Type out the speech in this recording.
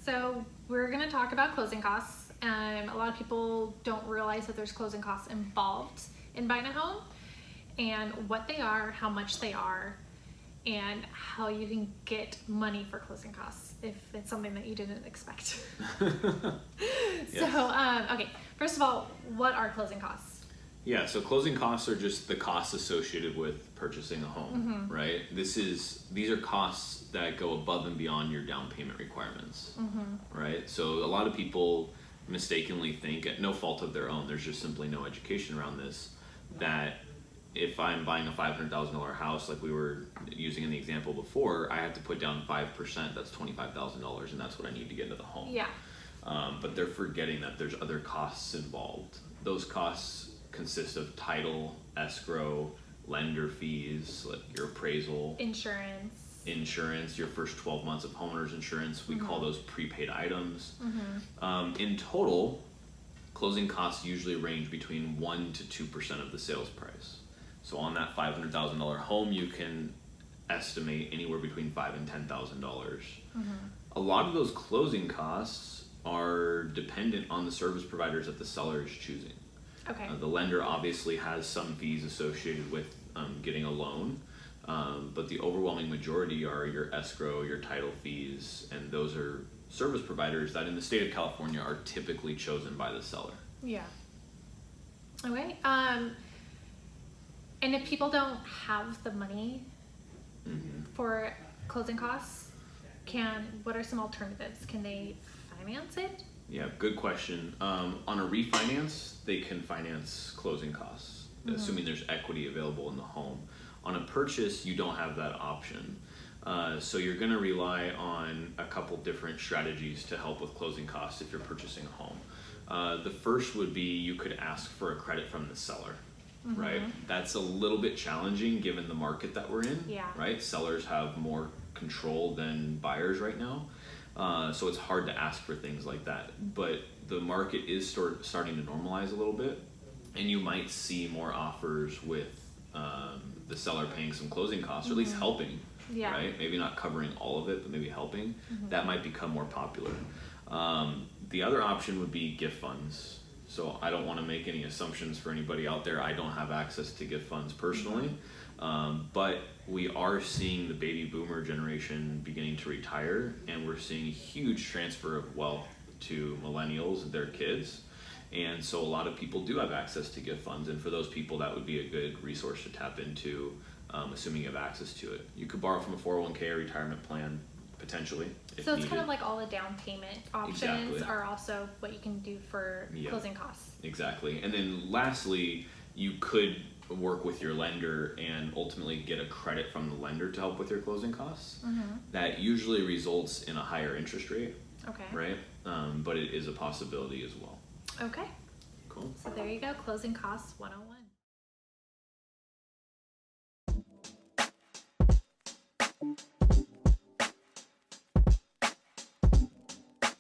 So we're going to talk about closing costs. A lot of people don't realize that there's closing costs involved in buying a home, and what they are, how much they are, and how you can get money for closing costs if it's something that you didn't expect. Yes. So, okay, first of all, what are closing costs? Yeah, so closing costs are just the costs associated with purchasing a home, right? These are costs that go above and beyond your down payment requirements, right? So a lot of people mistakenly think, at no fault of their own, there's just simply no education around this, that if I'm buying a $500,000 house, like we were using in the example before, I have to put down 5%, that's $25,000, and that's what I need to get into the home. Yeah. But they're forgetting that there's other costs involved. Those costs consist of title, escrow, lender fees, like your appraisal, insurance, your first 12 months of homeowner's insurance. We call those prepaid items. In total, closing costs usually range between 1% to 2% of the sales price. So on that $500,000 home, you can estimate anywhere between $5,000 and $10,000. A lot of those closing costs are dependent on the service providers that the seller is choosing. Okay. The lender obviously has some fees associated with getting a loan, but the overwhelming majority are your escrow, your title fees, and those are service providers that in the state of California are typically chosen by the seller. Yeah. Okay. And if people don't have the money for closing costs, what are some alternatives? Can they finance it? Yeah, good question. On a refinance, they can finance closing costs, assuming there's equity available in the home. On a purchase, you don't have that option. So you're going to rely on a couple different strategies to help with closing costs if you're purchasing a home. The first would be you could ask for a credit from the seller. Right? That's a little bit challenging given the market that we're in. Yeah. Right? Sellers have more control than buyers right now. So it's hard to ask for things like that. But the market is starting to normalize a little bit, and you might see more offers with the seller paying some closing costs, or at least helping. Yeah. Right? Maybe not covering all of it, but maybe helping. That might become more popular. The other option would be gift funds. So I don't want to make any assumptions for anybody out there. I don't have access to gift funds personally, but we are seeing the baby boomer generation beginning to retire, and we're seeing a huge transfer of wealth to millennials and their kids. And so a lot of people do have access to gift funds, and for those people that would be a good resource to tap into, assuming you have access to it. You could borrow from a 401k or retirement plan, potentially, if So it's needed. kind of like all the down payment options Exactly. are also what you can do for closing costs. Exactly. And then lastly, you could work with your lender and ultimately get a credit from the lender to help with your closing costs. That usually results in a higher interest rate, Okay. right? But it is a possibility as well. Okay. Cool. So there you go, closing costs 101.